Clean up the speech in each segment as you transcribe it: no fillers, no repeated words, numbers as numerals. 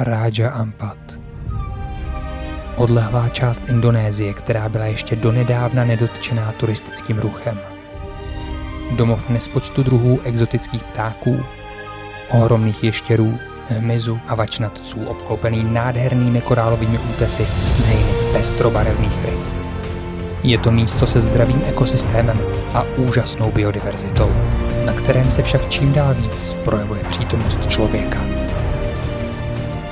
Raja Ampat. Odlehlá část Indonésie, která byla ještě donedávna nedotčená turistickým ruchem. Domov nespočtu druhů exotických ptáků, ohromných ještěrů, hmyzu a vačnatců obklopený nádhernými korálovými útesy z hejny pestrobarevných ryb. Je to místo se zdravým ekosystémem a úžasnou biodiverzitou, na kterém se však čím dál víc projevuje přítomnost člověka.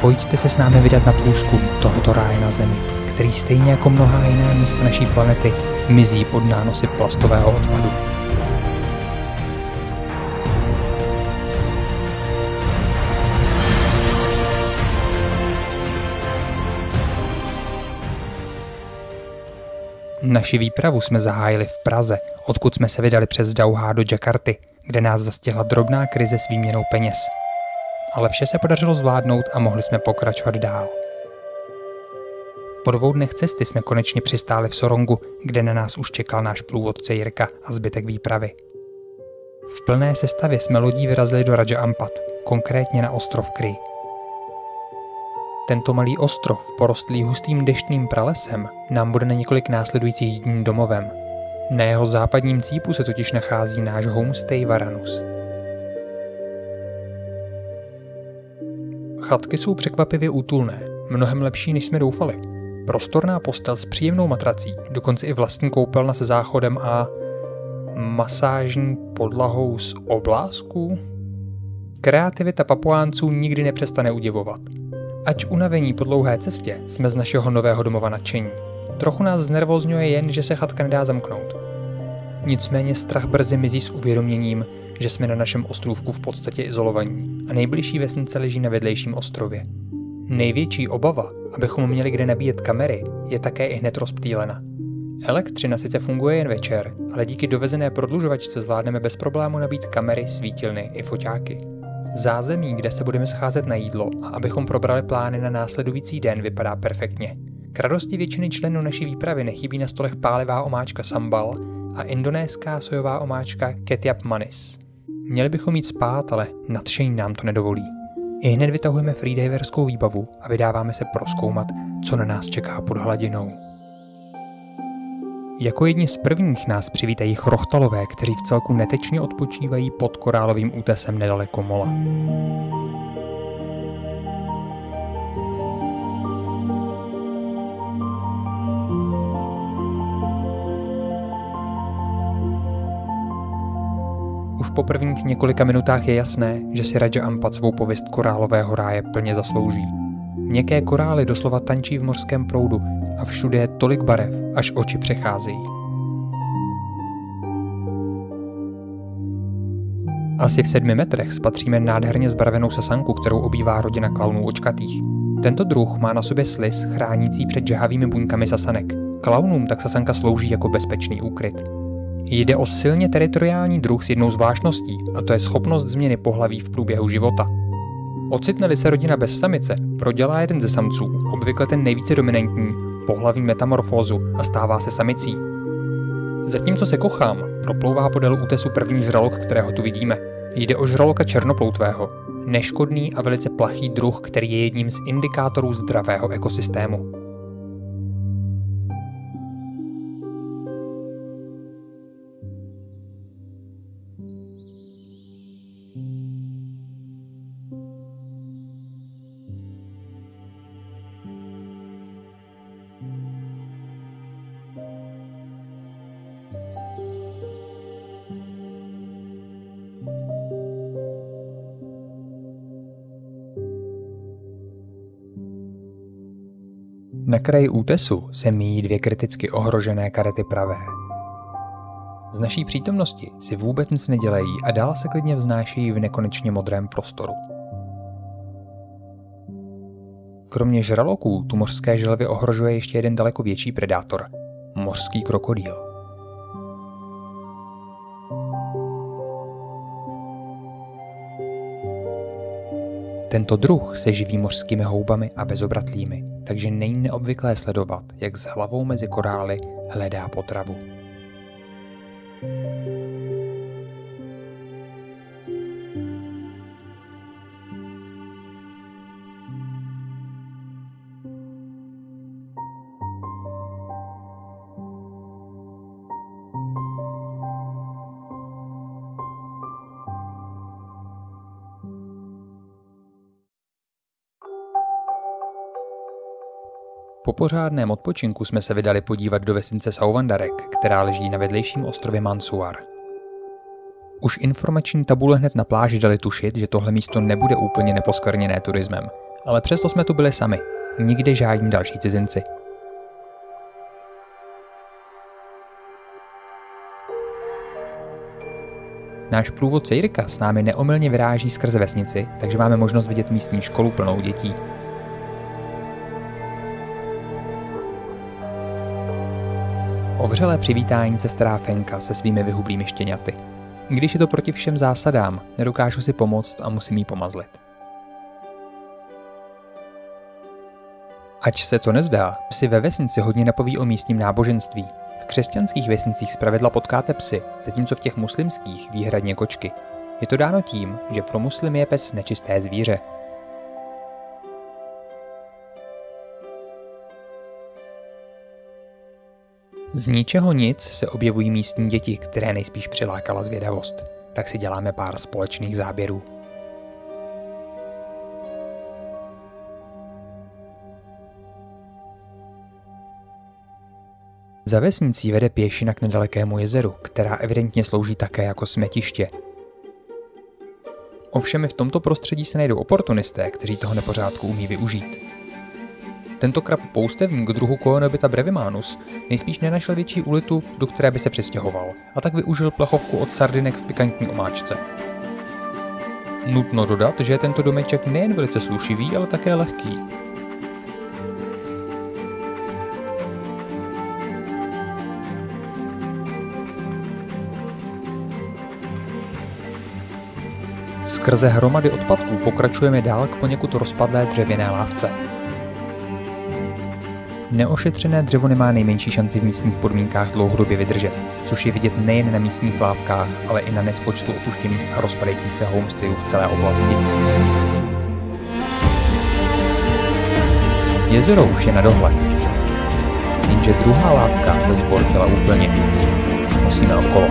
Pojďte se s námi vydat na průzkum tohoto ráje na Zemi, který stejně jako mnohá jiná místa naší planety mizí pod nánosy plastového odpadu. Naši výpravu jsme zahájili v Praze, odkud jsme se vydali přes Dauhá do Jakarty, kde nás zastihla drobná krize s výměnou peněz. Ale vše se podařilo zvládnout a mohli jsme pokračovat dál. Po 2 dnech cesty jsme konečně přistáli v Sorongu, kde na nás už čekal náš průvodce Jirka a zbytek výpravy. V plné sestavě jsme lodí vyrazili do Raja Ampat, konkrétně na ostrov Kri. Tento malý ostrov, porostlý hustým deštným pralesem, nám bude na několik následujících dní domovem. Na jeho západním cípu se totiž nachází náš homestay Varanus. Chatky jsou překvapivě útulné, mnohem lepší, než jsme doufali. Prostorná postel s příjemnou matrací, dokonce i vlastní koupelna se záchodem a masážní podlahou z oblázků? Kreativita Papuánců nikdy nepřestane udivovat. Ač unavení po dlouhé cestě, jsme z našeho nového domova nadšení. Trochu nás znervózňuje jen, že se chatka nedá zamknout. Nicméně strach brzy mizí s uvědoměním, že jsme na našem ostrůvku v podstatě izolovaní a nejbližší vesnice leží na vedlejším ostrově. Největší obava, abychom měli kde nabíjet kamery, je také i hned rozptýlena. Elektřina sice funguje jen večer, ale díky dovezené prodlužovačce zvládneme bez problému nabít kamery, svítilny i foťáky. Zázemí, kde se budeme scházet na jídlo a abychom probrali plány na následující den, vypadá perfektně. K radosti většiny členů naší výpravy nechybí na stolech pálivá omáčka sambal a indonéská sojová omáčka ketiap manis. Měli bychom jít spát, ale nadšení nám to nedovolí. I hned vytahujeme freediverskou výbavu a vydáváme se prozkoumat, co na nás čeká pod hladinou. Jako jedni z prvních nás přivítají chrochtalové, kteří v celku netečně odpočívají pod korálovým útesem nedaleko mola. Už po prvních několika minutách je jasné, že si Raja Ampat svou pověst korálového ráje plně zaslouží. Měkké korály doslova tančí v mořském proudu a všude je tolik barev, až oči přecházejí. Asi v 7 metrech spatříme nádherně zbarvenou sasanku, kterou obývá rodina klaunů očkatých. Tento druh má na sobě sliz chránící před žhavými buňkami sasanek. Klaunům tak sasanka slouží jako bezpečný úkryt. Jde o silně teritoriální druh s jednou zvláštností, a to je schopnost změny pohlaví v průběhu života. Ocitne-li se rodina bez samice, prodělá jeden ze samců, obvykle ten nejvíce dominantní, pohlaví metamorfózu a stává se samicí. Zatímco se kochám, proplouvá podél útesu první žralok, kterého tu vidíme. Jde o žraloka černoploutvého, neškodný a velice plachý druh, který je jedním z indikátorů zdravého ekosystému. Na kraji útesu se míjí 2 kriticky ohrožené karety pravé. Z naší přítomnosti si vůbec nic nedělají a dál se klidně vznášejí v nekonečně modrém prostoru. Kromě žraloků tu mořské želvy ohrožuje ještě jeden daleko větší predátor – mořský krokodýl. Tento druh se živí mořskými houbami a bezobratlými, takže není neobvyklé sledovat, jak s hlavou mezi korály hledá potravu. Po pořádném odpočinku jsme se vydali podívat do vesnice Sauvandarek, která leží na vedlejším ostrově Mansuar. Už informační tabule hned na pláži dali tušit, že tohle místo nebude úplně neposkvrněné turismem, ale přesto jsme tu byli sami, nikde žádní další cizinci. Náš průvodce Jirka s námi neomylně vyráží skrz vesnici, takže máme možnost vidět místní školu plnou dětí. Ovřelé přivítání se stará Fenka se svými vyhublými štěňaty. Když je to proti všem zásadám, nedokážu si pomoct a musím jí pomazlit. Ač se to nezdá, si ve vesnici hodně napoví o místním náboženství. V křesťanských vesnicích zpravidla potkáte psy, zatímco v těch muslimských výhradně kočky. Je to dáno tím, že pro muslimy je pes nečisté zvíře. Z ničeho nic se objevují místní děti, které nejspíš přilákala zvědavost. Tak si děláme pár společných záběrů. Za vesnicí vede pěšina k nedalekému jezeru, která evidentně slouží také jako smetiště. Ovšem i v tomto prostředí se najdou oportunisté, kteří toho nepořádku umí využít. Tento krab poustevník druhu Coenobita brevimanus nejspíš nenašel větší ulitu, do které by se přestěhoval, a tak využil plechovku od sardinek v pikantní omáčce. Nutno dodat, že je tento domeček nejen velice slušivý, ale také lehký. Skrze hromady odpadků pokračujeme dál k poněkud rozpadlé dřevěné lávce. Neošetřené dřevo nemá nejmenší šanci v místních podmínkách dlouhodobě vydržet, což je vidět nejen na místních lávkách, ale i na nespočtu opuštěných a rozpadajících se homestayů v celé oblasti. Jezero už je na dohled, jenže druhá lávka se zbortila úplně. Musíme okolo.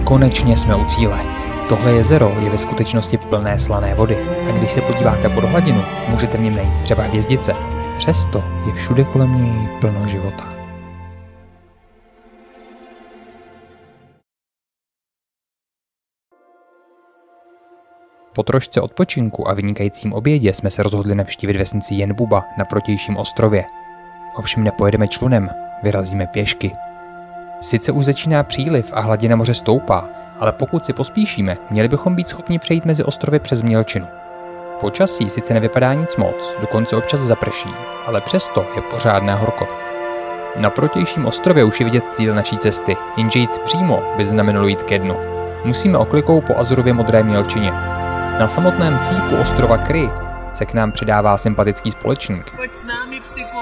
Konečně jsme u cíle. Tohle jezero je ve skutečnosti plné slané vody a když se podíváte pod hladinu, můžete v něm najít třeba hvězdice. Přesto je všude kolem něj plno života. Po trošce odpočinku a vynikajícím obědě jsme se rozhodli navštívit vesnici Jenbuba na protějším ostrově. Ovšem nepojedeme člunem, vyrazíme pěšky. Sice už začíná příliv a hladina moře stoupá, ale pokud si pospíšíme, měli bychom být schopni přejít mezi ostrovy přes mělčinu. Počasí sice nevypadá nic moc, dokonce občas zaprší, ale přesto je pořádná horko. Na protějším ostrově už je vidět cíl naší cesty, jenže jít přímo by znamenalo jít ke dnu. Musíme oklikou po azurově modré mělčině. Na samotném cípu ostrova Kry se k nám přidává sympatický společník. Pojď s námi, psiku.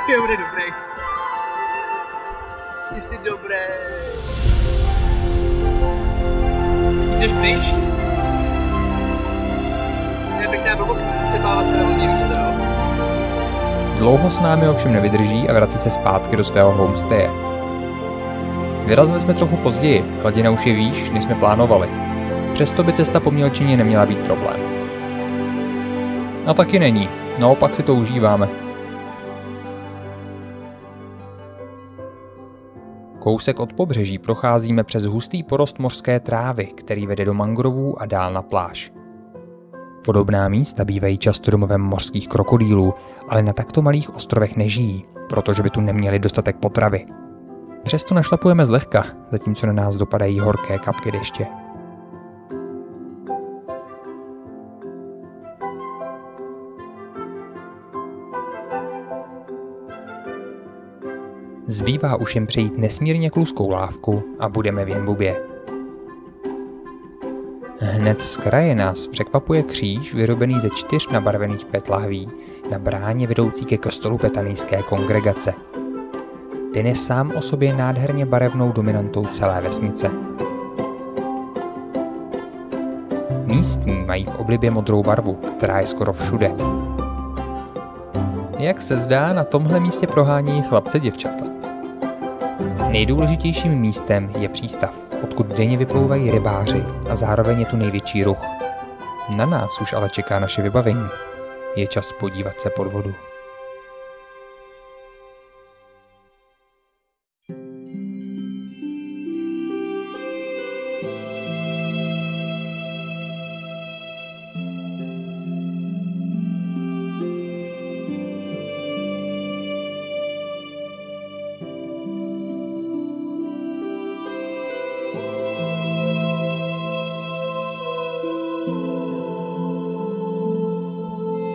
Ty bude dobrý. Ty jsi dobré. Jdeš pryč? Je pěkná blbost přepávat se na vodní místo, jo? Dlouho s námi ovšem nevydrží a vrací se zpátky do svého homestaye. Vyrazili jsme trochu později, hladina už je výš, než jsme plánovali. Přesto by cesta po mělčině neměla být problém. A taky není, naopak si to užíváme. Kousek od pobřeží procházíme přes hustý porost mořské trávy, který vede do mangrovů a dál na pláž. Podobná místa bývají často domovem mořských krokodýlů, ale na takto malých ostrovech nežijí, protože by tu neměli dostatek potravy. Přesto našlapujeme zlehka, zatímco na nás dopadají horké kapky deště. Zbývá už jen přejít nesmírně kluskou lávku a budeme v Jenbubě. Hned z kraje nás překvapuje kříž vyrobený ze 4 nabarvených 5 lahví na bráně vedoucí ke kostelu betanijské kongregace. Ten je sám o sobě nádherně barevnou dominantou celé vesnice. Místní mají v oblibě modrou barvu, která je skoro všude. Jak se zdá, na tomhle místě prohání chlapce děvčata. Nejdůležitějším místem je přístav, odkud denně vyplouvají rybáři a zároveň je tu největší ruch. Na nás už ale čeká naše vybavení. Je čas podívat se pod vodu.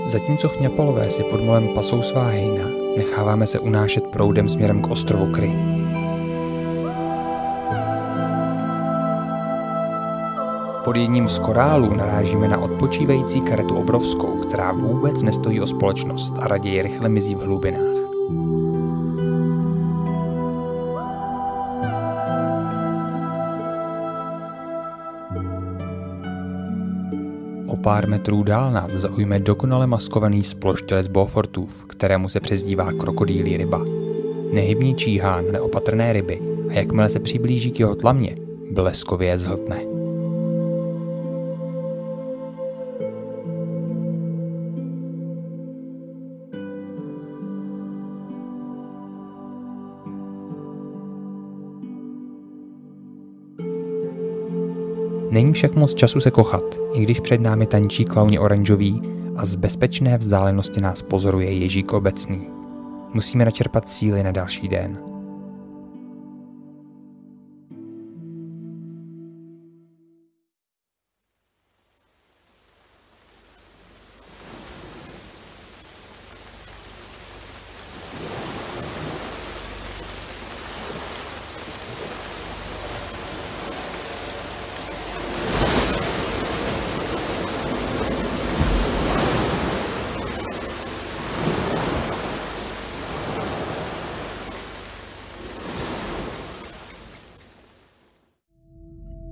Zatímco chňapalové si pod molem pasou svá hejna, necháváme se unášet proudem směrem k ostrovu Kry. Pod jedním z korálů narážíme na odpočívající karetu obrovskou, která vůbec nestojí o společnost a raději rychle mizí v hlubinách. O pár metrů dál nás zaujme dokonale maskovaný sploštělec Beaufortův, kterému se přezdívá krokodýlí ryba. Nehybně číhá na neopatrné ryby a jakmile se přiblíží k jeho tlamě, bleskově je zhltne. Není však moc času se kochat, i když před námi tančí klauni oranžový a z bezpečné vzdálenosti nás pozoruje Ježík obecný. Musíme načerpat síly na další den.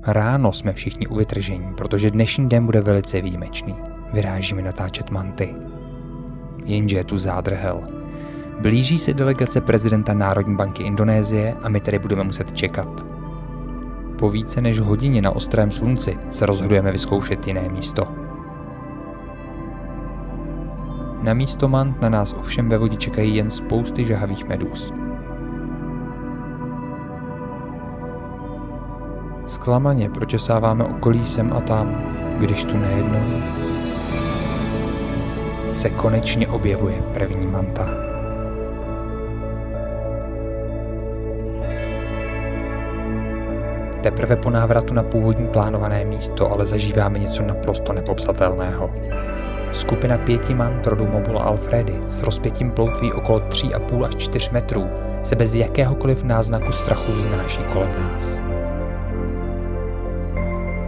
Ráno jsme všichni u vytržení, protože dnešní den bude velice výjimečný. Vyrážíme natáčet manty. Jenže je tu zádrhel. Blíží se delegace prezidenta Národní banky Indonésie a my tedy budeme muset čekat. Po více než hodině na ostrém slunci se rozhodujeme vyzkoušet jiné místo. Na místo mant na nás ovšem ve vodě čekají jen spousty žahavých medúz. Zklamaně pročesáváme okolí sem a tam, když tu najednou se konečně objevuje první manta. Teprve po návratu na původní plánované místo ale zažíváme něco naprosto nepopsatelného. Skupina 5 mant rodu Mobula alfredi s rozpětím ploutví okolo 3,5 až 4 metrů se bez jakéhokoliv náznaku strachu vznáší kolem nás.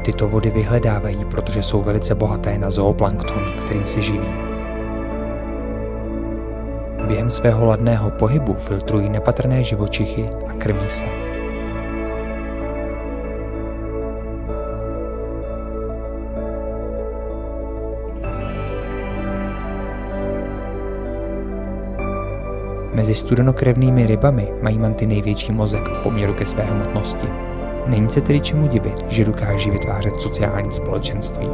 Tyto vody vyhledávají, protože jsou velice bohaté na zooplankton, kterým se živí. Během svého ladného pohybu filtrují nepatrné živočichy a krmí se. Mezi studenokrevnými rybami mají manty největší mozek v poměru ke své hmotnosti. Není se tedy čemu divit, že dokáží vytvářet sociální společenství.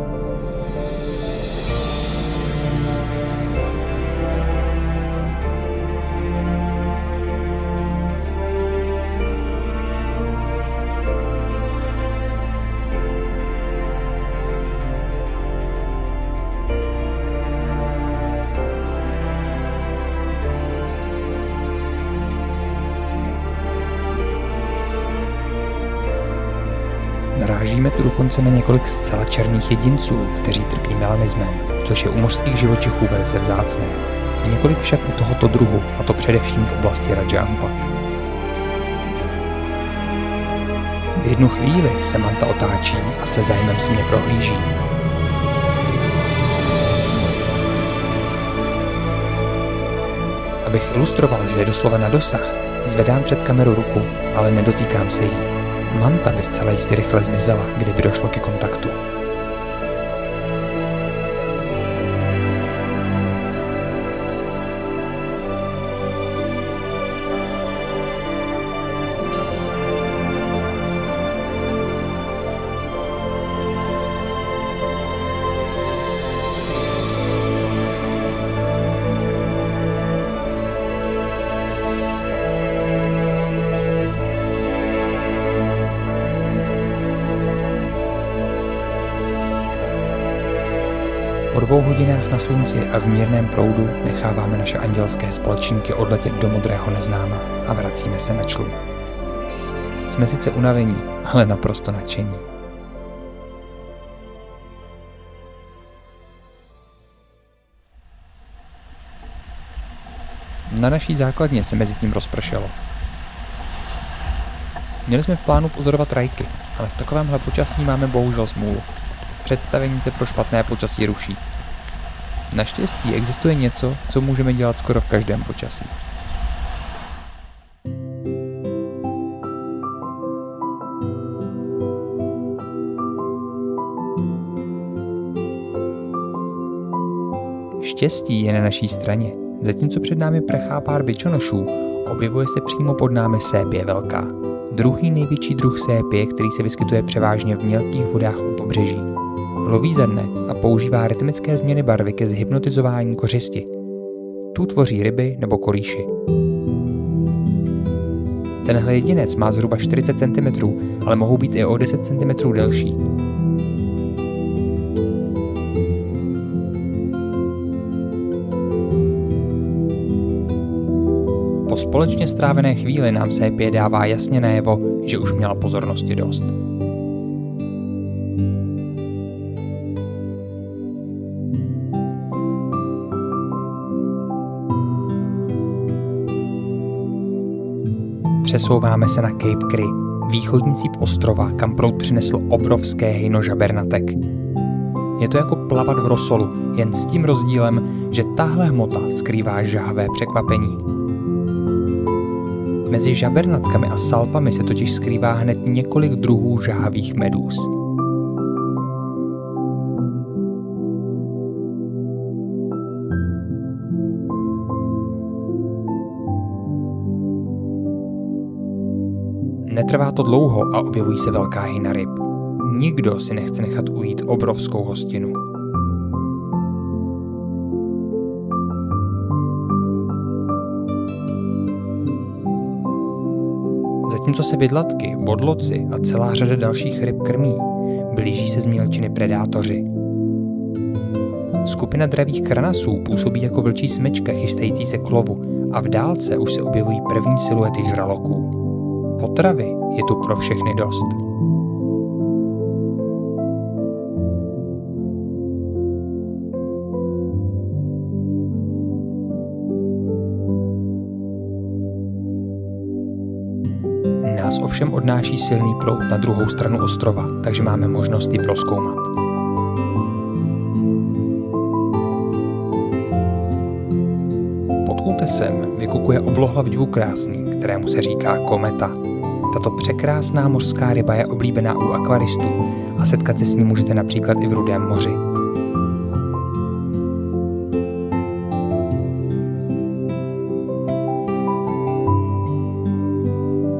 Narážíme tu dokonce na několik zcela černých jedinců, kteří trpí melanismem, což je u mořských živočichů velice vzácné. Několik však u tohoto druhu, a to především v oblasti Raja Ampat. V jednu chvíli se manta otáčí a se zájmem si mě prohlíží. Abych ilustroval, že je doslova na dosah, zvedám před kameru ruku, ale nedotýkám se jí. Manta by zcela jistě rychle zmizela, kdyby došlo ke kontaktu. 2 hodinách na slunci a v mírném proudu necháváme naše andělské společníky odletět do modrého neznáma a vracíme se na člun. Jsme sice unavení, ale naprosto nadšení. Na naší základně se mezi tím rozpršelo. Měli jsme v plánu pozorovat rajky, ale v takovémhle počasí máme bohužel smůlu. Představení se pro špatné počasí ruší. Naštěstí existuje něco, co můžeme dělat skoro v každém počasí. Štěstí je na naší straně. Zatímco před námi prchá pár bičonošů, objevuje se přímo pod námi sépie velká. Druhý největší druh sépie, který se vyskytuje převážně v mělkých vodách u pobřeží. Loví ze dne a používá rytmické změny barvy ke zhypnotizování kořisti. Tu tvoří ryby nebo kolíši. Tenhle jedinec má zhruba 40 cm, ale mohou být i o 10 cm delší. Po společně strávené chvíli nám sépie dává jasně najevo, že už měla pozornosti dost. Přesouváme se na Cape Cry, východní cíp ostrova, kam proud přinesl obrovské hejno žabernatek. Je to jako plavat v rosolu, jen s tím rozdílem, že tahle hmota skrývá žhavé překvapení. Mezi žabernatkami a salpami se totiž skrývá hned několik druhů žhavých medúz. Netrvá to dlouho a objevují se velká hejna ryb. Nikdo si nechce nechat ujít obrovskou hostinu. Zatímco se bydlatky, bodloci a celá řada dalších ryb krmí, blíží se z mělčiny predátoři. Skupina dravých kranasů působí jako vlčí smečka chystající se k lovu a v dálce už se objevují první siluety žraloků. Potravy je tu pro všechny dost. Nás ovšem odnáší silný proud na druhou stranu ostrova, takže máme možnost ji prozkoumat. Pod útesem vykukuje oblohlav divokrásný, kterému se říká kometa. Tato překrásná mořská ryba je oblíbená u akvaristů a setkat se s ní můžete například i v Rudém moři.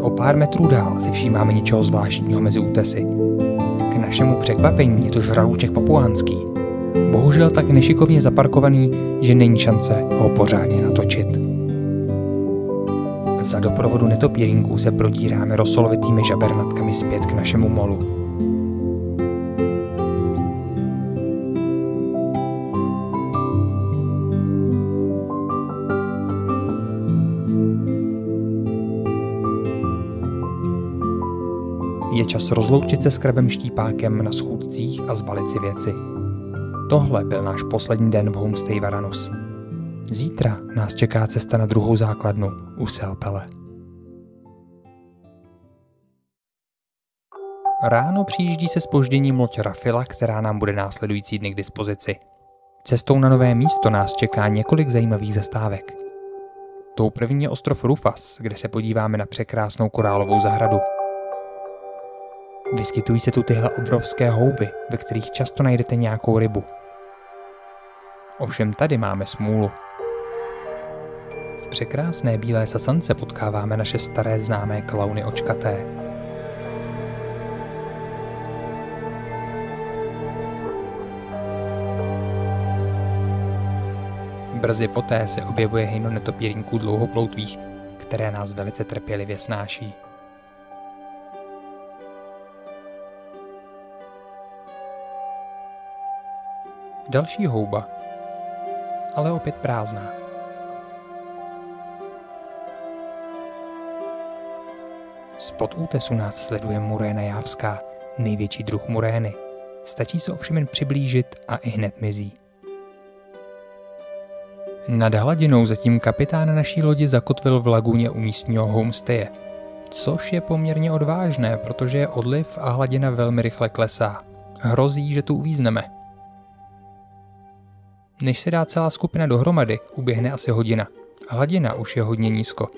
O pár metrů dál si všímáme něčeho zvláštního mezi útesy. K našemu překvapení je to žralůček papuánský. Bohužel tak nešikovně zaparkovaný, že není šance ho pořádně natočit. Za doprovodu netopírinků se prodíráme rosolovitými žabernatkami zpět k našemu molu. Je čas rozloučit se s krabem štípákem na schůdcích a zbalit si věci. Tohle byl náš poslední den v homestay Varanus. Zítra nás čeká cesta na druhou základnu u Selpele. Ráno přijíždí se zpožděním loď Rafila, která nám bude následující dny k dispozici. Cestou na nové místo nás čeká několik zajímavých zastávek. Tou první je ostrov Rufus, kde se podíváme na překrásnou korálovou zahradu. Vyskytují se tu tyhle obrovské houby, ve kterých často najdete nějakou rybu. Ovšem tady máme smůlu. V překrásné bílé sasance potkáváme naše staré známé klauny očkaté. Brzy poté se objevuje hejno netopírinků dlouhoploutvých, které nás velice trpělivě snáší. Další houba, ale opět prázdná. Spod útesu nás sleduje muréna jávská, největší druh murény. Stačí se ovšem jen přiblížit a ihned mizí. Nad hladinou zatím kapitán naší lodi zakotvil v laguně u místního homestaye, což je poměrně odvážné, protože je odliv a hladina velmi rychle klesá. Hrozí, že tu uvízneme. Než se dá celá skupina dohromady, uběhne asi hodina. Hladina už je hodně nízko.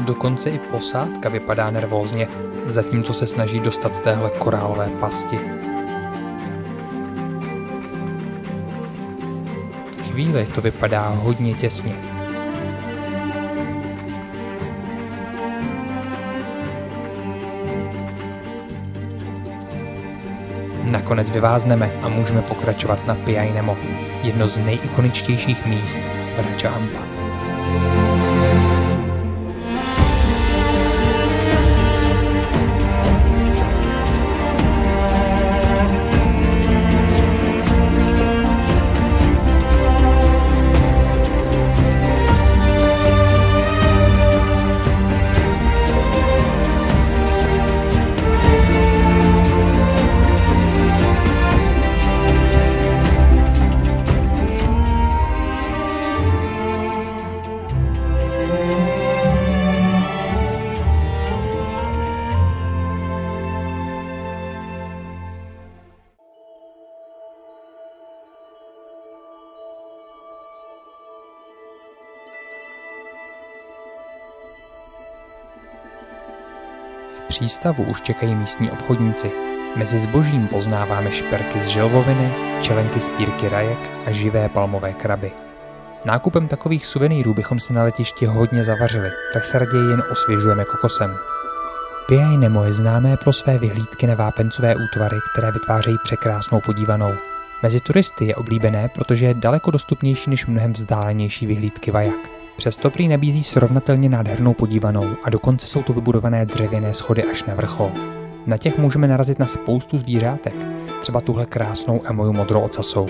Dokonce i posádka vypadá nervózně, zatímco se snaží dostat z téhle korálové pasti. Chvíli to vypadá hodně těsně. Nakonec vyvázneme a můžeme pokračovat na Piai Nemo, jedno z nejikoničtějších míst v Raja Ampat. V přístavu už čekají místní obchodníci. Mezi zbožím poznáváme šperky z želvoviny, čelenky z pírky rajek a živé palmové kraby. Nákupem takových suvenýrů bychom si na letišti hodně zavařili, tak se raději jen osvěžujeme kokosem. Piai Nemo je známé pro své vyhlídky na vápencové útvary, které vytvářejí překrásnou podívanou. Mezi turisty je oblíbené, protože je daleko dostupnější než mnohem vzdálenější vyhlídky Vajak. Přesto prý nabízí srovnatelně nádhernou podívanou a dokonce jsou tu vybudované dřevěné schody až na vrchol. Na těch můžeme narazit na spoustu zvířátek, třeba tuhle krásnou emoju modrou ocasou.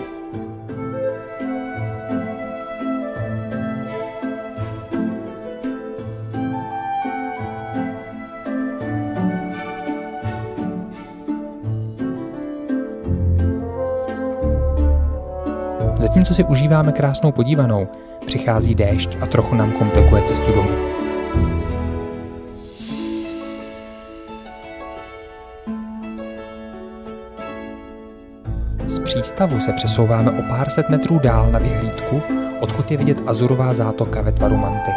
Zatímco si užíváme krásnou podívanou, přichází déšť a trochu nám komplikuje cestu domů. Z přístavu se přesouváme o pár set metrů dál na vyhlídku, odkud je vidět azurová zátoka ve tvaru manty.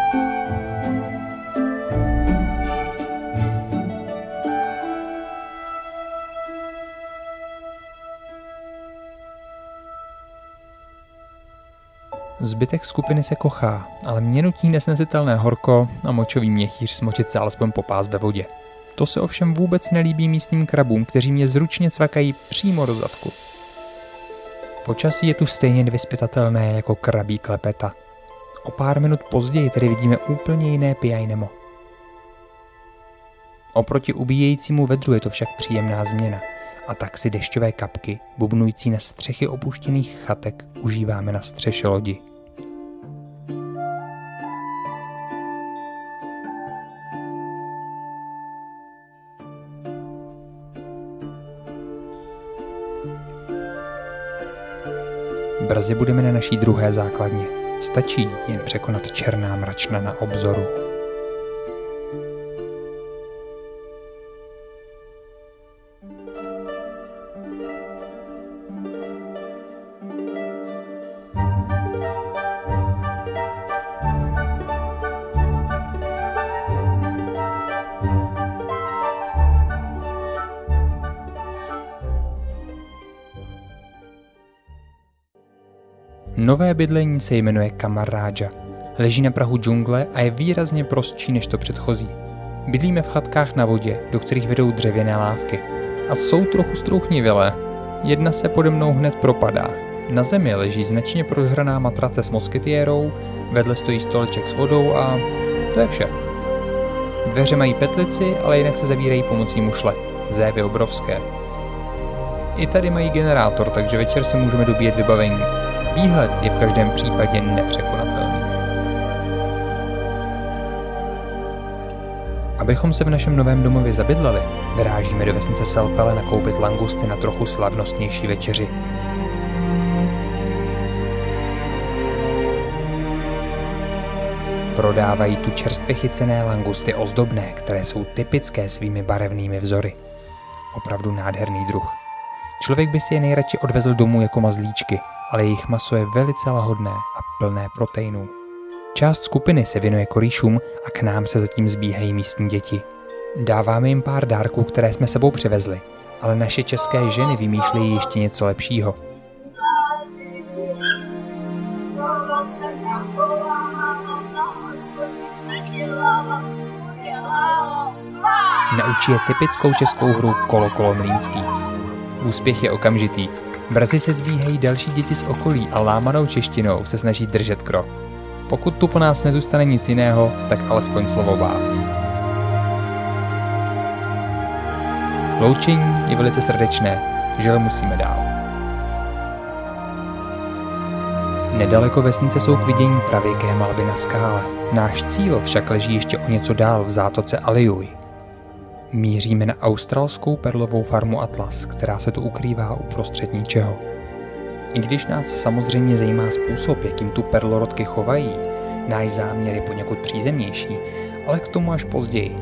Zbytek skupiny se kochá, ale mě nutí nesnesitelné horko a močový měchýř smočit se alespoň po pás ve vodě. To se ovšem vůbec nelíbí místním krabům, kteří mě zručně cvakají přímo do zadku. Počasí je tu stejně nevyzpytatelné jako krabí klepeta. O pár minut později tedy vidíme úplně jiné Piai Nemo. Oproti ubíjejícímu vedru je to však příjemná změna a tak si dešťové kapky, bubnující na střechy opuštěných chatek, užíváme na střeše lodi. Brzy budeme na naší druhé základně. Stačí jen překonat černá mračna na obzoru. Nové bydlení se jmenuje Kamar Raja. Leží na prahu džungle a je výrazně prostší než to předchozí. Bydlíme v chatkách na vodě, do kterých vedou dřevěné lávky. A jsou trochu strouchnivělé. Jedna se pode mnou hned propadá. Na zemi leží značně prožraná matrace s moskytiérou, vedle stojí stoleček s vodou a to je vše. Dveře mají petlici, ale jinak se zavírají pomocí mušle. Zévy obrovské. I tady mají generátor, takže večer si můžeme dobíjet vybavení. Výhled je v každém případě nepřekonatelný. Abychom se v našem novém domově zabydleli, vyrážíme do vesnice Selpele nakoupit langusty na trochu slavnostnější večeři. Prodávají tu čerstvě chycené langusty ozdobné, které jsou typické svými barevnými vzory. Opravdu nádherný druh. Člověk by si je nejradši odvezl domů jako mazlíčky, ale jejich maso je velice lahodné a plné proteinů. Část skupiny se věnuje korýšům a k nám se zatím zbíhají místní děti. Dáváme jim pár dárků, které jsme sebou přivezli, ale naše české ženy vymýšlejí ještě něco lepšího. Naučí je typickou českou hru Kolo kolo mlýnský. Úspěch je okamžitý. Brzy se zbíhají další děti z okolí a lámanou češtinou se snaží držet krok. Pokud tu po nás nezůstane nic jiného, tak alespoň slovo bác. Loučení je velice srdečné, žel musíme dál. Nedaleko vesnice jsou k vidění pravěké malby na skále. Náš cíl však leží ještě o něco dál v zátoce Aliuj. Míříme na australskou perlovou farmu Atlas, která se tu ukrývá uprostřed ničeho. I když nás samozřejmě zajímá způsob, jakým tu perlorodky chovají, náš záměr je poněkud přízemnější, ale k tomu až později.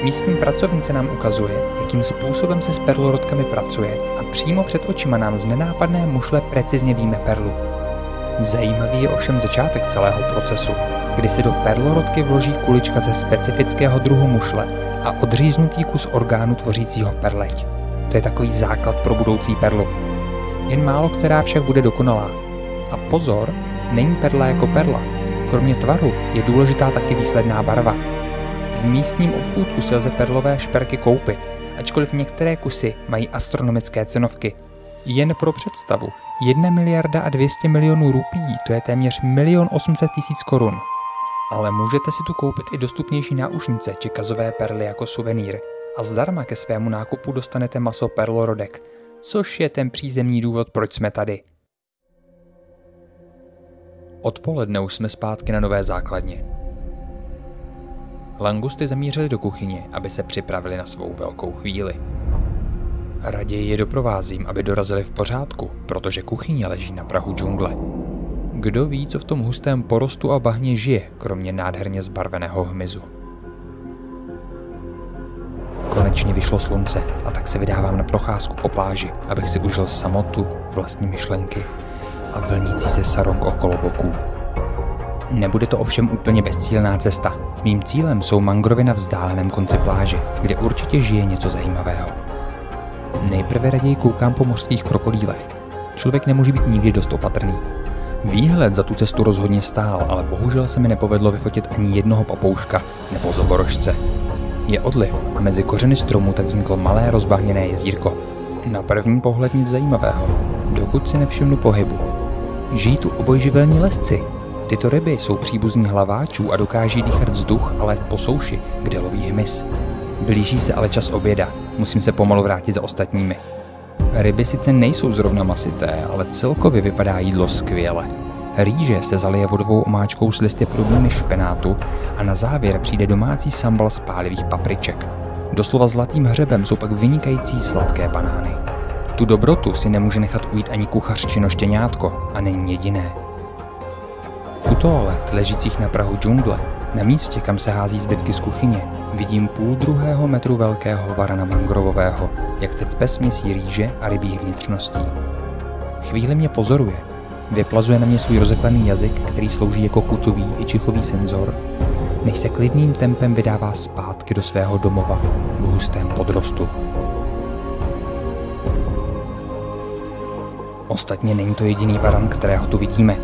Místní pracovnice nám ukazuje, jakým způsobem se s perlorodkami pracuje a přímo před očima nám z nenápadné mušle precizně víme perlu. Zajímavý je ovšem začátek celého procesu, kdy se do perlorodky vloží kulička ze specifického druhu mušle a odříznutý kus orgánu tvořícího perleť. To je takový základ pro budoucí perlu. Jen málo která však bude dokonalá. A pozor, není perla jako perla. Kromě tvaru je důležitá taky výsledná barva. V místním obchůdku se lze perlové šperky koupit, ačkoliv některé kusy mají astronomické cenovky. Jen pro představu, 1 miliarda a 200 milionů rupí, to je téměř 1 800 000 korun. Ale můžete si tu koupit i dostupnější náušnice či kazové perly jako suvenýr. A zdarma ke svému nákupu dostanete maso perlorodek, což je ten přízemní důvod, proč jsme tady. Odpoledne už jsme zpátky na nové základně. Langusty zamířili do kuchyně, aby se připravili na svou velkou chvíli. Raději je doprovázím, aby dorazili v pořádku, protože kuchyně leží na prahu džungle. Kdo ví, co v tom hustém porostu a bahně žije, kromě nádherně zbarveného hmyzu. Konečně vyšlo slunce a tak se vydávám na procházku po pláži, abych si užil samotu, vlastní myšlenky a vlnící se sarong okolo boků. Nebude to ovšem úplně bezcílná cesta. Mým cílem jsou mangrovy na vzdáleném konci pláže, kde určitě žije něco zajímavého. Nejprve raději koukám po mořských krokodýlech. Člověk nemůže být nikdy dost opatrný. Výhled za tu cestu rozhodně stál, ale bohužel se mi nepovedlo vyfotit ani jednoho papouška nebo zoborožce. Je odliv a mezi kořeny stromů tak vzniklo malé rozbahněné jezírko. Na první pohled nic zajímavého, dokud si nevšimnu pohybu. Žijí tu obojživelní lesci. Tyto ryby jsou příbuzní hlaváčů a dokáží dýchat vzduch a lézt po souši, kde loví hmyz. Blíží se ale čas oběda, musím se pomalu vrátit za ostatními. Ryby sice nejsou zrovna masité, ale celkově vypadá jídlo skvěle. Rýže se zalije vodovou omáčkou s listy podobnými špenátu a na závěr přijde domácí sambal z pálivých papriček. Doslova zlatým hřebem jsou pak vynikající sladké banány. Tu dobrotu si nemůže nechat ujít ani kuchař či noštěňátko a není jediné. U toalet ležících na prahu džungle, na místě, kam se hází zbytky z kuchyně, vidím 0,5 metru velkého varana mangrovového, jak se cpe směsí rýže a rybích vnitřností. Chvíli mě pozoruje. Vyplazuje na mě svůj rozeklaný jazyk, který slouží jako chuťový i čichový senzor, než se klidným tempem vydává zpátky do svého domova v hustém podrostu. Ostatně není to jediný varan, kterého tu vidíme.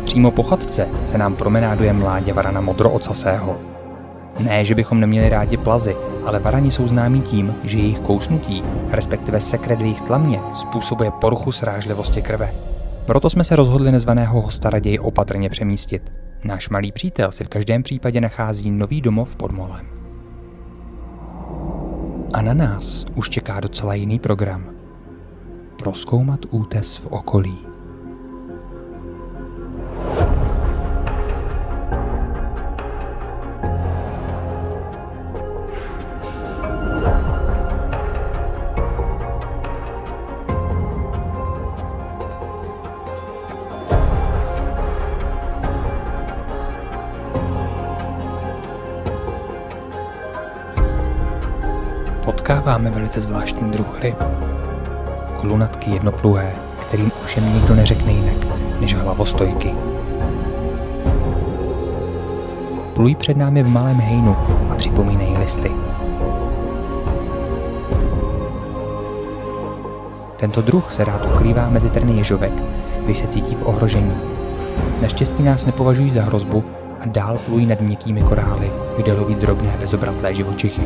Přímo po chatce se nám promenáduje mládě varana modroocasého. Ne, že bychom neměli rádi plazy, ale varani jsou známí tím, že jejich kousnutí, respektive sekret v jejich tlamě, způsobuje poruchu srážlivosti krve. Proto jsme se rozhodli nezvaného hosta raději opatrně přemístit. Náš malý přítel si v každém případě nachází nový domov pod molem. A na nás už čeká docela jiný program. Prozkoumat útes v okolí. Potkáváme velice zvláštní druh ryb. Klunatky jednopruhé, kterým ovšem nikdo neřekne jinak než hlavostojky. Plují před námi v malém hejnu a připomínají listy. Tento druh se rád ukrývá mezi trny ježovek, když se cítí v ohrožení. Naštěstí nás nepovažují za hrozbu a dál plují nad měkkými korály, kde loví drobné bezobratlé živočichy.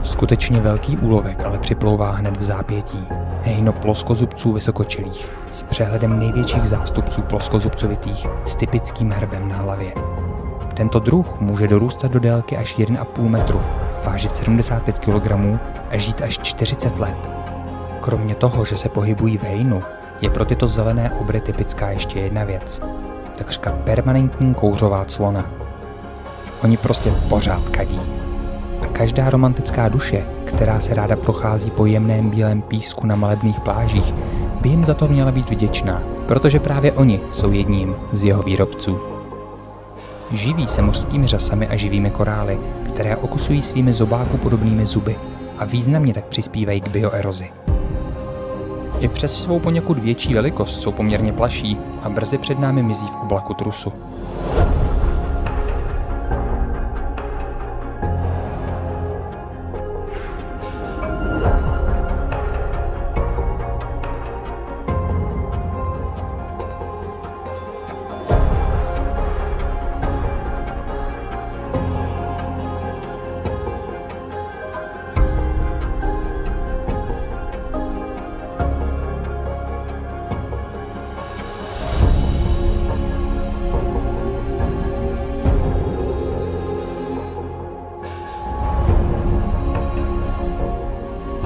Skutečně velký úlovek ale připlouvá hned v zápětí. Hejno ploskozubců vysokočelých s přehledem největších zástupců ploskozubcovitých s typickým hrbem na hlavě. Tento druh může dorůstat do délky až 1,5 metru, vážit 75 kg a žít až 40 let. Kromě toho, že se pohybují v hejnu, je pro tyto zelené obry typická ještě jedna věc. Takřka permanentní kouřová clona. Oni prostě pořád kadí. A každá romantická duše, která se ráda prochází po jemném bílém písku na malebných plážích, by jim za to měla být vděčná, protože právě oni jsou jedním z jeho výrobců. Živí se mořskými řasami a živými korály, které okusují svými zobáku podobnými zuby a významně tak přispívají k bioerozi. I přes svou poněkud větší velikost jsou poměrně plaší a brzy před námi mizí v oblaku trusu.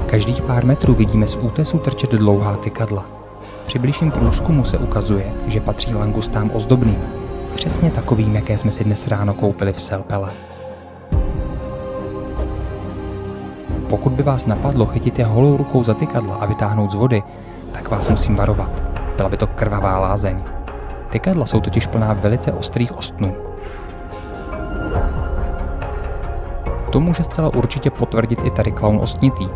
Každých pár metrů vidíme z útesu trčet dlouhá tykadla. Při bližším průzkumu se ukazuje, že patří langustám ozdobným, přesně takovým, jaké jsme si dnes ráno koupili v Selpele. Pokud by vás napadlo chytit je holou rukou za tykadla a vytáhnout z vody, tak vás musím varovat. Byla by to krvavá lázeň. Tykadla jsou totiž plná velice ostrých ostnů. To může zcela určitě potvrdit i tady klaun ostnitý,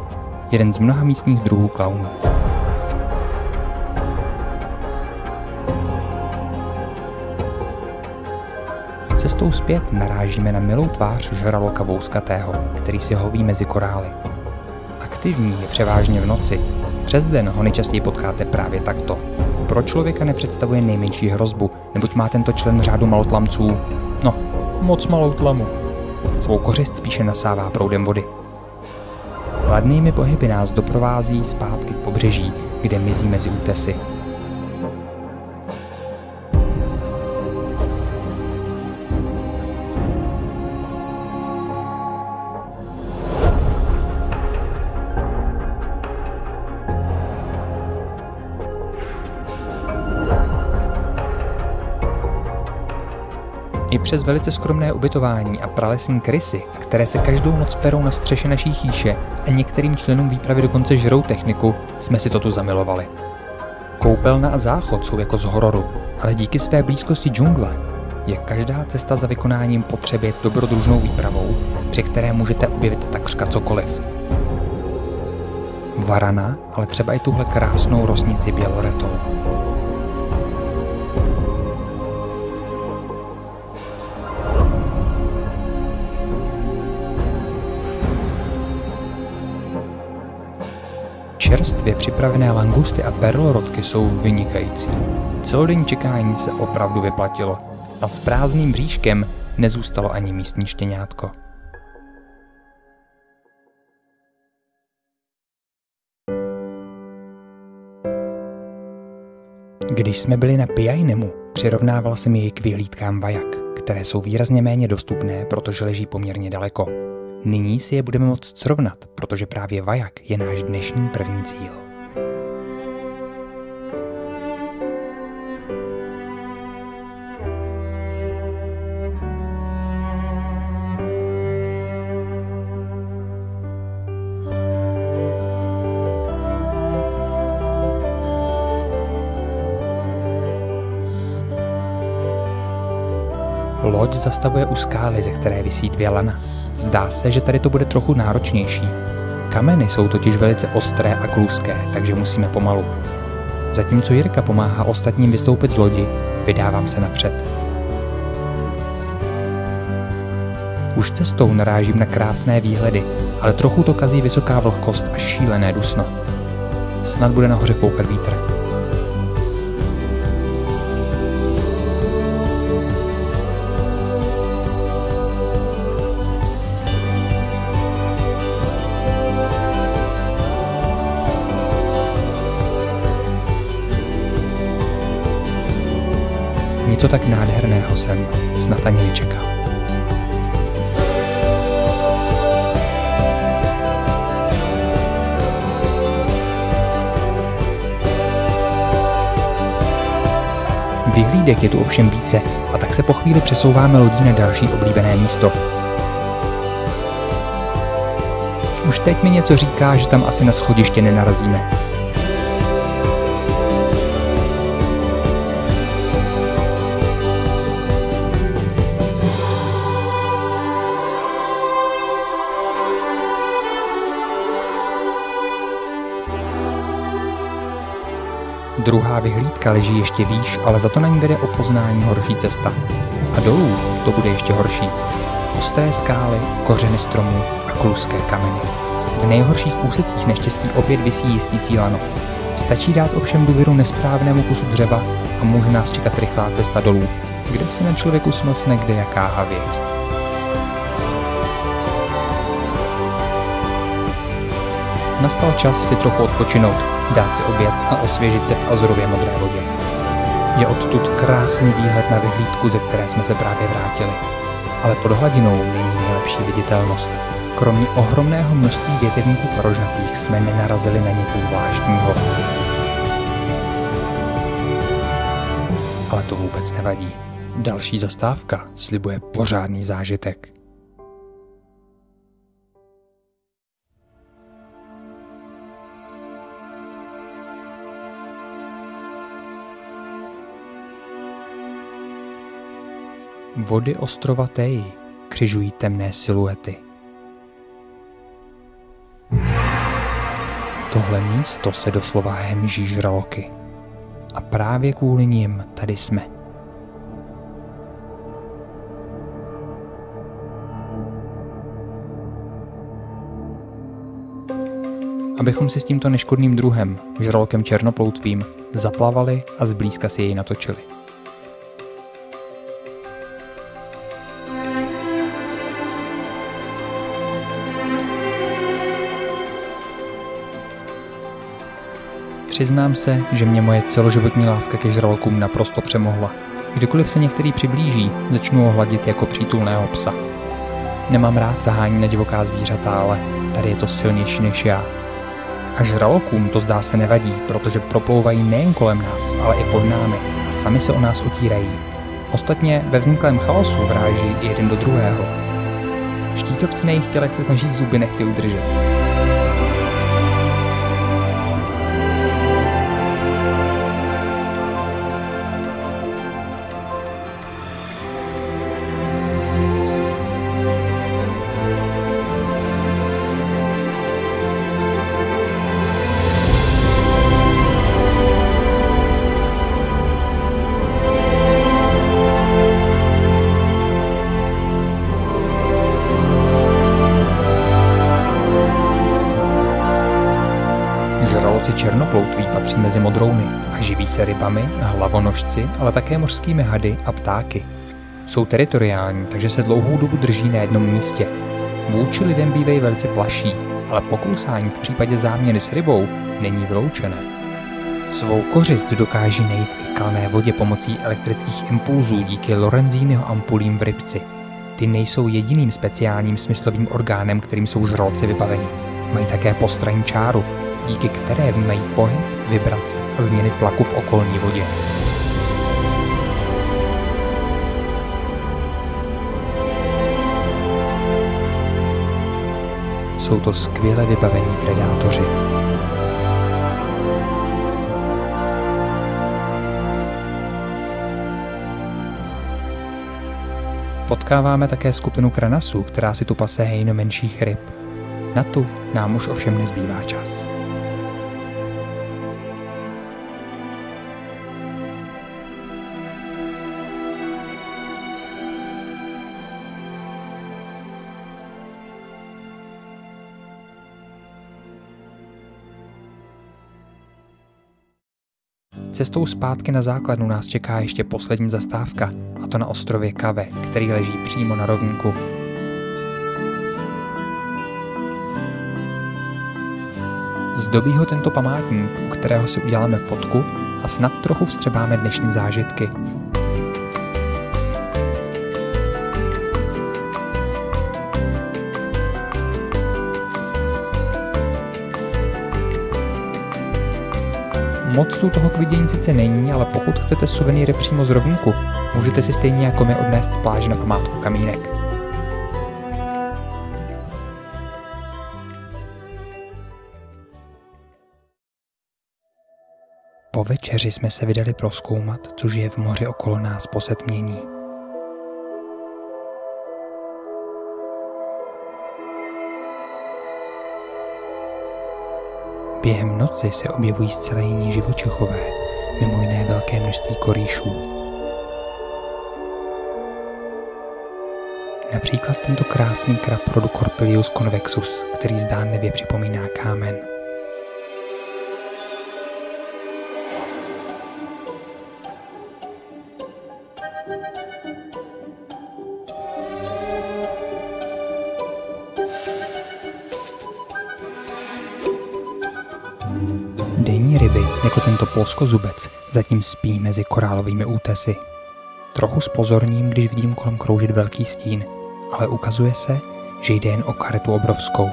jeden z mnoha místních druhů klaunů. Cestou zpět narážíme na milou tvář žraloka vouskatého, který si hoví mezi korály. Aktivní je převážně v noci, přes den ho nejčastěji potkáte právě takto. Pro člověka nepředstavuje nejmenší hrozbu, neboť má tento člen řádu malotlamců, moc malou tlamu. Svou kořist spíše nasává proudem vody. Ladnými pohyby nás doprovází zpátky k pobřeží, kde mizí mezi útesy. I přes velice skromné ubytování a pralesní krysy, které se každou noc perou na střeše naší chýše a některým členům výpravy dokonce žrou techniku, jsme si to tu zamilovali. Koupelna a záchod jsou jako z hororu, ale díky své blízkosti džungle je každá cesta za vykonáním potřeby dobrodružnou výpravou, při které můžete objevit takřka cokoliv. Varana, ale třeba i tuhle krásnou rosnici běloretou. Čerstvě připravené langusty a perlorodky jsou vynikající. Celodenní čekání se opravdu vyplatilo. a s prázdným bříškem nezůstalo ani místní štěňátko. Když jsme byli na Piajnemu, přirovnával jsem jej k vyhlídkám Vajak, které jsou výrazně méně dostupné, protože leží poměrně daleko. Nyní si je budeme moct srovnat, protože právě Vajak je náš dnešní první cíl. Loď zastavuje u skály, ze které visí 2 lana. Zdá se, že tady to bude trochu náročnější. Kameny jsou totiž velice ostré a kluské, takže musíme pomalu. Zatímco Jirka pomáhá ostatním vystoupit z lodi, vydávám se napřed. Už cestou narážím na krásné výhledy, ale trochu to kazí vysoká vlhkost a šílené dusno. Snad bude nahoře foukat vítr. Něco tak nádherného jsem snad ani nečekal. Vyhlídek je tu ovšem více a tak se po chvíli přesouváme lodí na další oblíbené místo. Už teď mi něco říká, že tam asi na schodiště nenarazíme. Druhá vyhlídka leží ještě výš, ale za to na ní vede o poznání horší cesta. A dolů to bude ještě horší. Ostré skály, kořeny stromů a kluské kameny. V nejhorších úsecích neštěstí opět visí jistící lano. Stačí dát ovšem důvěru nesprávnému kusu dřeva a může nás čekat rychlá cesta dolů, kde se na člověku smlsne kdejaká havěť. Nastal čas si trochu odpočinout, dát si oběd a osvěžit se v azurově modré vodě. Je odtud krásný výhled na vyhlídku, ze které jsme se právě vrátili. Ale pod hladinou není nejlepší viditelnost. Kromě ohromného množství větrníků parožnatých jsme nenarazili na nic zvláštního. Ale to vůbec nevadí. Další zastávka slibuje pořádný zážitek. Vody ostrova Tej křižují temné siluety. Tohle místo se doslova hemží žraloky. A právě kvůli nim tady jsme. Abychom si s tímto neškodným druhem, žralokem černoploutvým, zaplavali a zblízka si jej natočili. Přiznám se, že mě moje celoživotní láska ke žralokům naprosto přemohla. Kdykoliv se některý přiblíží, začnu ho hladit jako přítulného psa. Nemám rád sahání na divoká zvířata, ale tady je to silnější než já. A žralokům to zdá se nevadí, protože proplouvají nejen kolem nás, ale i pod námi a sami se o nás otírají. Ostatně ve vzniklém chaosu vráží jeden do druhého. Štítovci na jejich tělech se snaží zuby nehty udržet. Žraloci černoploutví patří mezi modrouny a živí se rybami, hlavonožci, ale také mořskými hady a ptáky. Jsou teritoriální, takže se dlouhou dobu drží na jednom místě. Vůči lidem bývají velice plaší, ale pokousání v případě záměny s rybou není vyloučené. Svou kořist dokáží najít i v kalné vodě pomocí elektrických impulzů díky Lorenziniho ampulím v rybci. Ty nejsou jediným speciálním smyslovým orgánem, kterým jsou žraloci vybaveni. Mají také postranní čáru, díky které vnímají pohyb, vibrace a změny tlaku v okolní vodě. Jsou to skvěle vybavení predátoři. Potkáváme také skupinu kranasů, která si tu pase hejno menších ryb. Na tu nám už ovšem nezbývá čas. Cestou zpátky na základnu nás čeká ještě poslední zastávka, a to na ostrově Kave, který leží přímo na rovníku. Zdobí ho tento památník, u kterého si uděláme fotku a snad trochu vstřebáme dnešní zážitky. Moc tu toho k vidění sice není, ale pokud chcete suvenýry přímo z rovníku, můžete si stejně jako my odnést z pláže na památku kamínek. Po večeři jsme se vydali prozkoumat, co žije v moři okolo nás po setmění. Během noci se objevují zcela jiní živočichové, mimo jiné velké množství korýšů. Například tento krásný krab rodu Corpilius convexus, který zdánlivě připomíná kámen. Denní ryby, jako tento ploskozubec, zatím spí mezi korálovými útesy. Trochu zpozorním, když vidím kolem kroužit velký stín, ale ukazuje se, že jde jen o karetu obrovskou.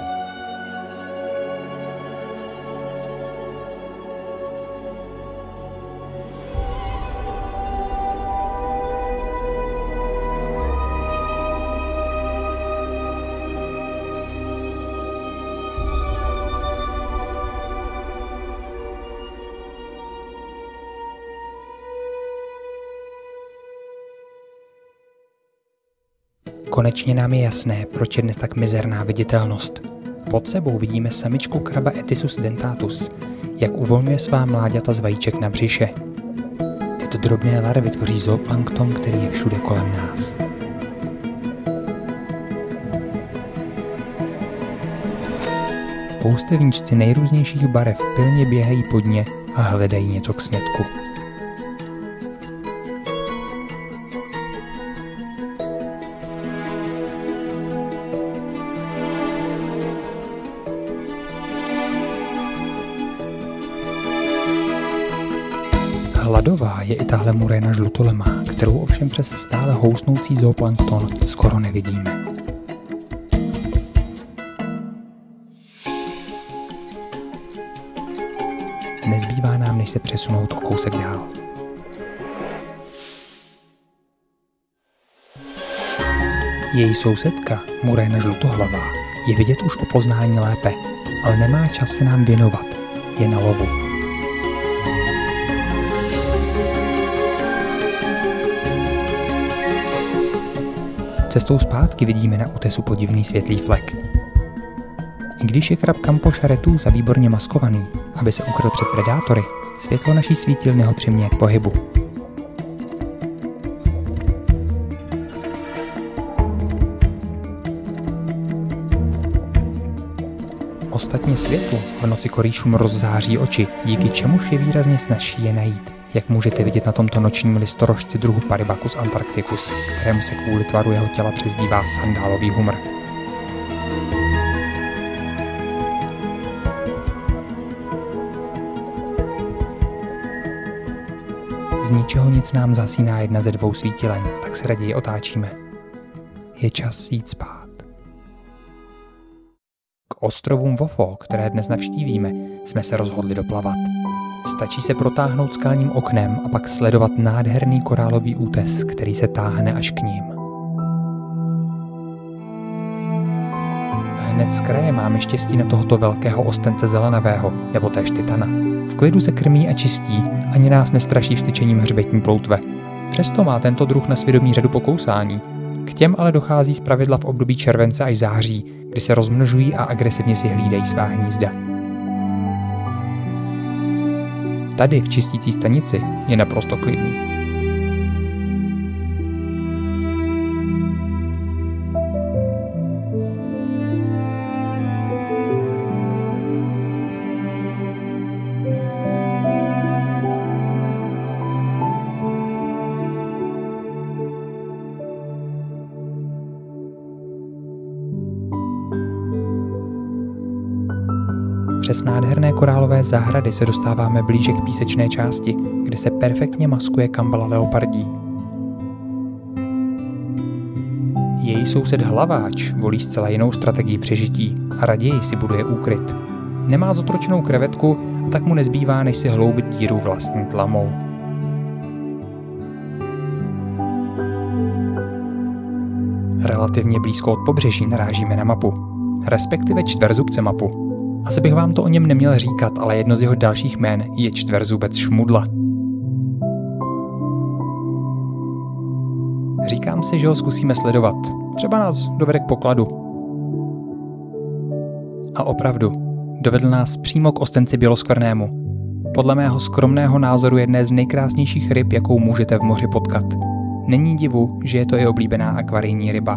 Konečně nám je jasné, proč je dnes tak mizerná viditelnost. Pod sebou vidíme samičku kraba Ethisus dentatus, jak uvolňuje svá mláďata z vajíček na břiše. Tyto drobné larvy tvoří zooplankton, který je všude kolem nás. Poustevníčci nejrůznějších barev pilně běhají pod ně a hledají něco k snědku. Hladová je i tahle muréna žlutolemá, kterou ovšem přes stále housnoucí zooplankton skoro nevidíme. Nezbývá nám, než se přesunout o kousek dál. Její sousedka, muréna žlutohlavá, je vidět už o poznání lépe, ale nemá čas se nám věnovat, je na lovu. Cestou zpátky vidíme na útesu podivný světlý flek. I když je krab Campoša retusa výborně maskovaný, aby se ukryl před predátory, světlo naší svítilny ho přiměje k pohybu. Ostatně světlo v noci korýšům rozzáří oči, díky čemuž je výrazně snazší je najít, jak můžete vidět na tomto nočním listorožci druhu Paribacus antarcticus, kterému se kvůli tvaru jeho těla přezdívá sandálový humr. Z ničeho nic nám zasíná jedna ze dvou svítilen, tak se raději otáčíme. Je čas jít spát. K ostrovům Wofo, které dnes navštívíme, jsme se rozhodli doplavat. Stačí se protáhnout skalním oknem a pak sledovat nádherný korálový útes, který se táhne až k ním. Hned z kraje máme štěstí na tohoto velkého ostence zelenavého, nebo též titana. V klidu se krmí a čistí, ani nás nestraší vstyčením hřbetní ploutve. Přesto má tento druh na svědomí řadu pokousání. K těm ale dochází zpravidla v období července až září, kdy se rozmnožují a agresivně si hlídají svá hnízda. Tady v čistící stanici je naprosto klidný. Přes nádherné korálové zahrady se dostáváme blíže k písečné části, kde se perfektně maskuje kambala leopardí. Její soused hlaváč volí zcela jinou strategii přežití a raději si buduje úkryt. Nemá zotročenou krevetku a tak mu nezbývá, než si hloubit díru vlastní tlamou. Relativně blízko od pobřeží narážíme na mapu, respektive čtverzubce mapu. Asi bych vám to o něm neměl říkat, ale jedno z jeho dalších jmén je čtverzubec šmudla. Říkám si, že ho zkusíme sledovat. Třeba nás dovede k pokladu. A opravdu, dovedl nás přímo k ostenci běloskvrnému. Podle mého skromného názoru jedné z nejkrásnějších ryb, jakou můžete v moři potkat. Není divu, že je to i oblíbená akvarijní ryba.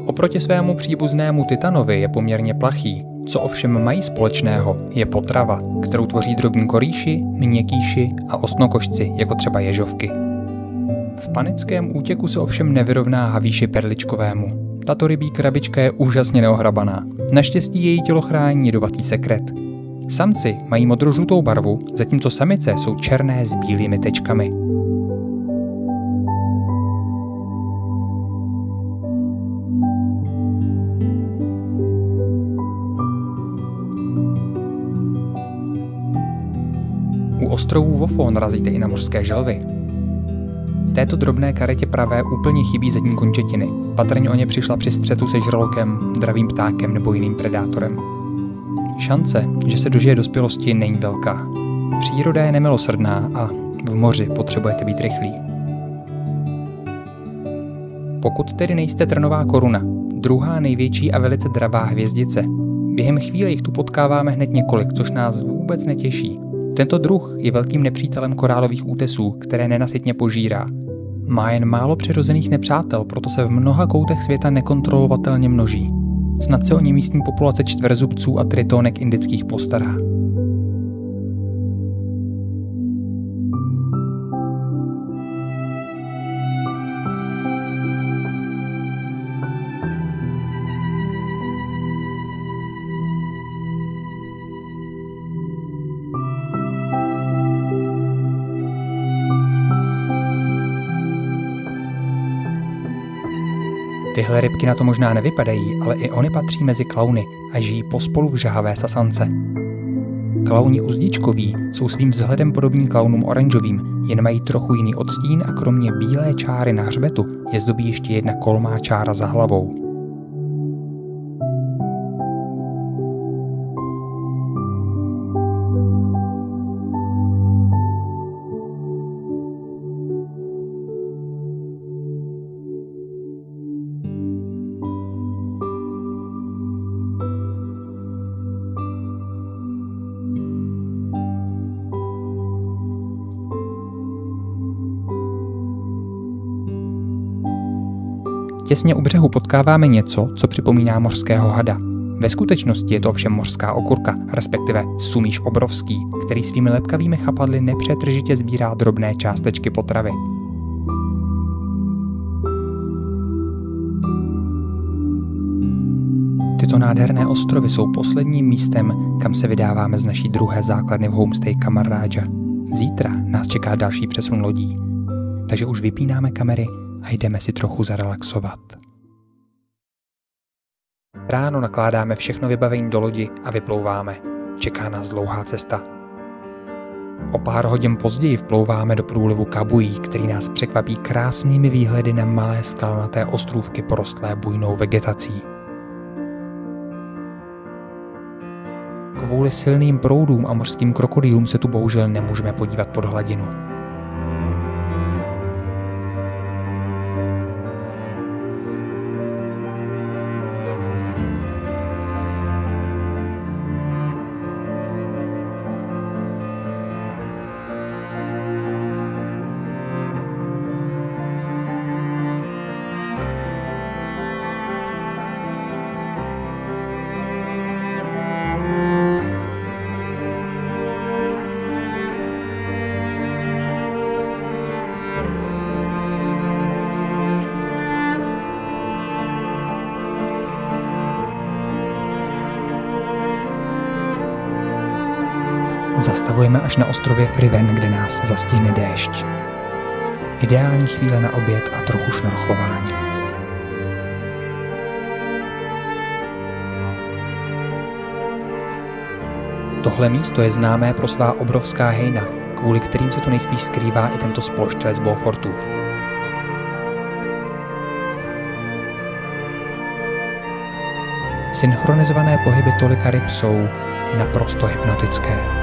Oproti svému příbuznému titanovi je poměrně plachý. Co ovšem mají společného, je potrava, kterou tvoří drobní korýši, měkýši a ostnokošci, jako třeba ježovky. V panickém útěku se ovšem nevyrovná havíši perličkovému. Tato rybí krabička je úžasně neohrabaná. Naštěstí její tělo chrání jedovatý sekret. Samci mají modrožlutou barvu, zatímco samice jsou černé s bílými tečkami. U ostrovů Wofo narazíte i na mořské želvy. Této drobné karetě pravé úplně chybí zadní končetiny. Patrně o ně přišla při střetu se žralokem, dravým ptákem nebo jiným predátorem. Šance, že se dožije dospělosti, není velká. Příroda je nemilosrdná a v moři potřebujete být rychlí. Pokud tedy nejste trnová koruna, druhá největší a velice dravá hvězdice, během chvíle jich tu potkáváme hned několik, což nás vůbec netěší. Tento druh je velkým nepřítelem korálových útesů, které nenasytně požírá. Má jen málo přirozených nepřátel, proto se v mnoha koutech světa nekontrolovatelně množí. Snad se o ně místní populace čtverzubců a tritónek indických postará. Tyhle rybky na to možná nevypadají, ale i ony patří mezi klauny a žijí pospolu v žhavé sasance. Klauni uzdičkoví jsou svým vzhledem podobní klaunům oranžovým, jen mají trochu jiný odstín a kromě bílé čáry na hřbetu je zdobí ještě jedna kolmá čára za hlavou. Těsně u břehu potkáváme něco, co připomíná mořského hada. Ve skutečnosti je to ovšem mořská okurka, respektive sumíš obrovský, který svými lepkavými chapadly nepřetržitě sbírá drobné částečky potravy. Tyto nádherné ostrovy jsou posledním místem, kam se vydáváme z naší druhé základny v homestay Kamarádža. Zítra nás čeká další přesun lodí, takže už vypínáme kamery a jdeme si trochu zarelaxovat. Ráno nakládáme všechno vybavení do lodi a vyplouváme. Čeká nás dlouhá cesta. O pár hodin později vplouváme do průlivu Kabuí, který nás překvapí krásnými výhledy na malé skalnaté ostrůvky porostlé bujnou vegetací. Kvůli silným proudům a mořským krokodýlům se tu bohužel nemůžeme podívat pod hladinu. Zastavujeme až na ostrově Friven, kde nás zastihne déšť. Ideální chvíle na oběd a trochu šnorchlování. Tohle místo je známé pro svá obrovská hejna, kvůli kterým se tu nejspíš skrývá i tento společtrec Beaufortův. Synchronizované pohyby tolika ryb jsou naprosto hypnotické.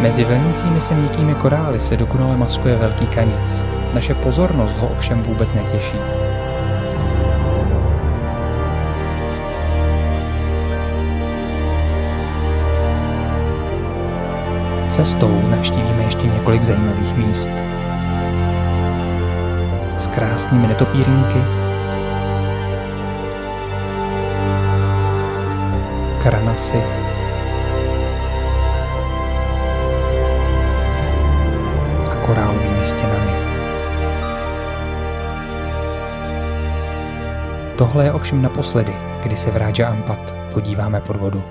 Mezi vlnícími se měkkými korály se dokonale maskuje velký kanic. Naše pozornost ho ovšem vůbec netěší. Cestou navštívíme ještě několik zajímavých míst. S krásnými netopírníky, kranasy, a korálovými stěnami. Tohle je ovšem naposledy, kdy se v Raja Ampat podíváme pod vodu.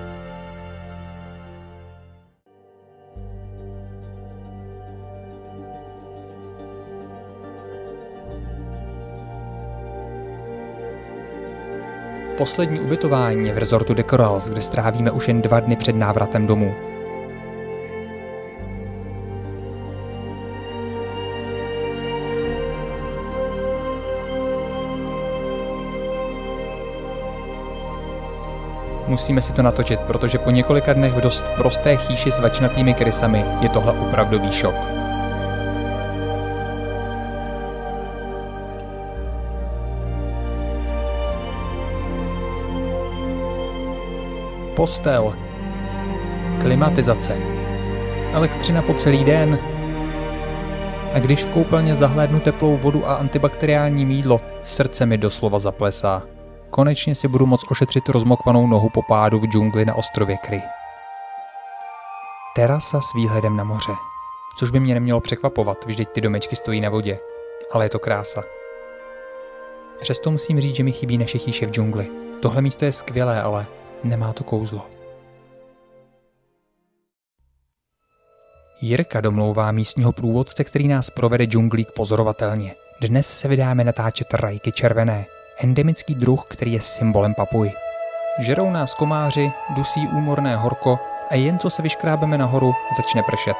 Poslední ubytování je v resortu The Corals, kde strávíme už jen 2 dny před návratem domů. Musíme si to natočit, protože po několika dnech v dost prosté chýši s vačnatými krysami je tohle opravdový šok. Postel, klimatizace, elektřina po celý den. A když v koupelně zahlédnu teplou vodu a antibakteriální mýdlo, srdce mi doslova zaplesá. Konečně si budu moct ošetřit rozmokvanou nohu po pádu v džungli na ostrově Kry. Terasa s výhledem na moře. Což by mě nemělo překvapovat, vždyť ty domečky stojí na vodě. Ale je to krása. Přesto musím říct, že mi chybí naše chýše v džungli. Tohle místo je skvělé, ale nemá to kouzlo. Jirka domlouvá místního průvodce, který nás provede džunglík pozorovatelně. Dnes se vydáme natáčet rajky červené, endemický druh, který je symbolem Papuji. Žerou nás komáři, dusí úmorné horko a jen co se vyškrábeme nahoru, začne pršet.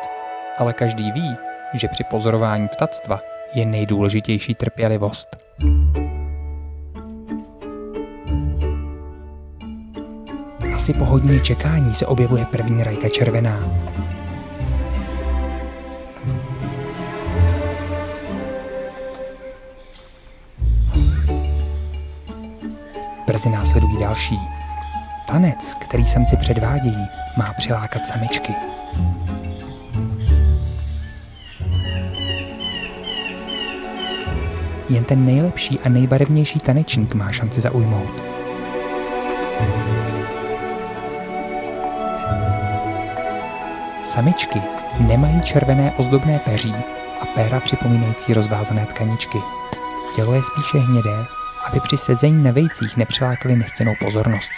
Ale každý ví, že při pozorování ptactva je nejdůležitější trpělivost. Asi po hodině čekání se objevuje první rajka červená. brzy následují další. Tanec, který samci předvádějí, má přilákat samičky. Jen ten nejlepší a nejbarevnější tanečník má šanci zaujmout. Samičky nemají červené ozdobné peří a péra připomínající rozvázané tkaničky. Tělo je spíše hnědé, aby při sezení na vejcích nepřilákali nechtěnou pozornost.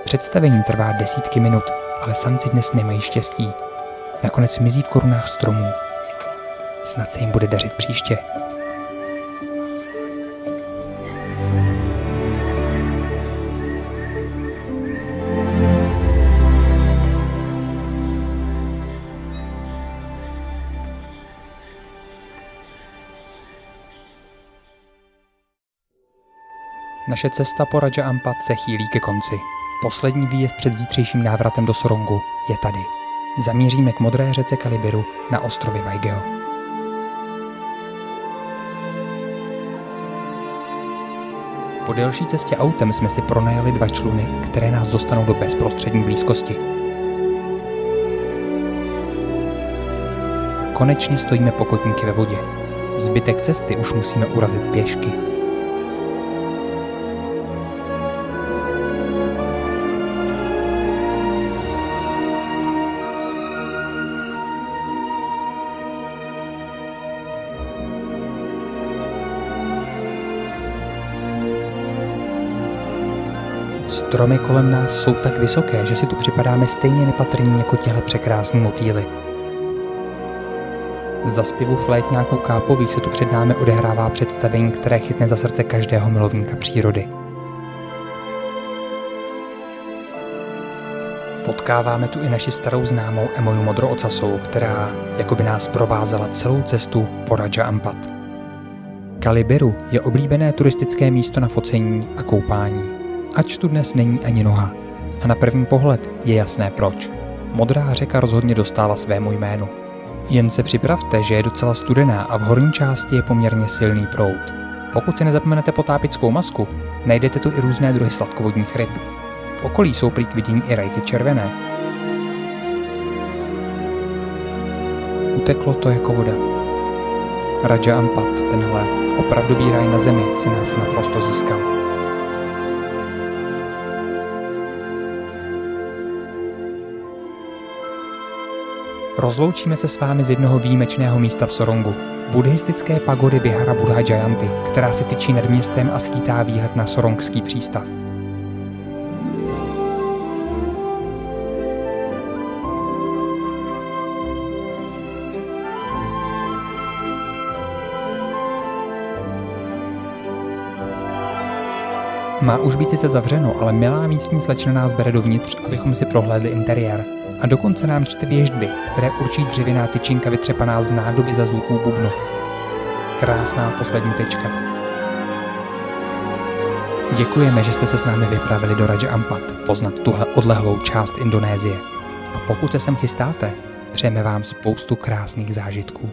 Představení trvá desítky minut, ale samci dnes nemají štěstí. Nakonec mizí v korunách stromů. Snad se jim bude dařit příště. Naše cesta po Raja Ampat se chýlí ke konci. Poslední výjezd před zítřejším návratem do Sorongu je tady. Zamíříme k modré řece Kalibiru na ostrově Waigeo. Po delší cestě autem jsme si pronajali 2 čluny, které nás dostanou do bezprostřední blízkosti. Konečně stojíme po kotníky ve vodě. Zbytek cesty už musíme urazit pěšky. Stromy kolem nás jsou tak vysoké, že si tu připadáme stejně nepatrní jako těhle překrásní motýly. Za zpěvu flétňáků kápových se tu před námi odehrává představení, které chytne za srdce každého milovníka přírody. Potkáváme tu i naši starou známou Emoju modroocasou, která jakoby nás provázela celou cestu po Raja Ampat. Kalibiru je oblíbené turistické místo na focení a koupání. Ač tu dnes není ani noha. A na první pohled je jasné proč. Modrá řeka rozhodně dostála svému jménu. Jen se připravte, že je docela studená a v horní části je poměrně silný proud. Pokud si nezapomenete potápickou masku, najdete tu i různé druhy sladkovodních ryb. V okolí jsou prý k vidění i rajky červené. Uteklo to jako voda. Raja Ampat, tenhle opravdový ráj na zemi, si nás naprosto získal. Rozloučíme se s vámi z jednoho výjimečného místa v Sorongu, buddhistické pagody Vihara Buddha Jayanti, která se tyčí nad městem a skýtá výhled na sorongský přístav. Má už být sice zavřeno, ale milá místní slečna nás bere dovnitř, abychom si prohlédli interiér. A dokonce nám čte věštby, které určí dřevěná tyčinka vytřepaná z nádoby za zvuků bubnu. Krásná poslední tečka. Děkujeme, že jste se s námi vypravili do Raja Ampat poznat tuhle odlehlou část Indonésie. A pokud se sem chystáte, přejeme vám spoustu krásných zážitků.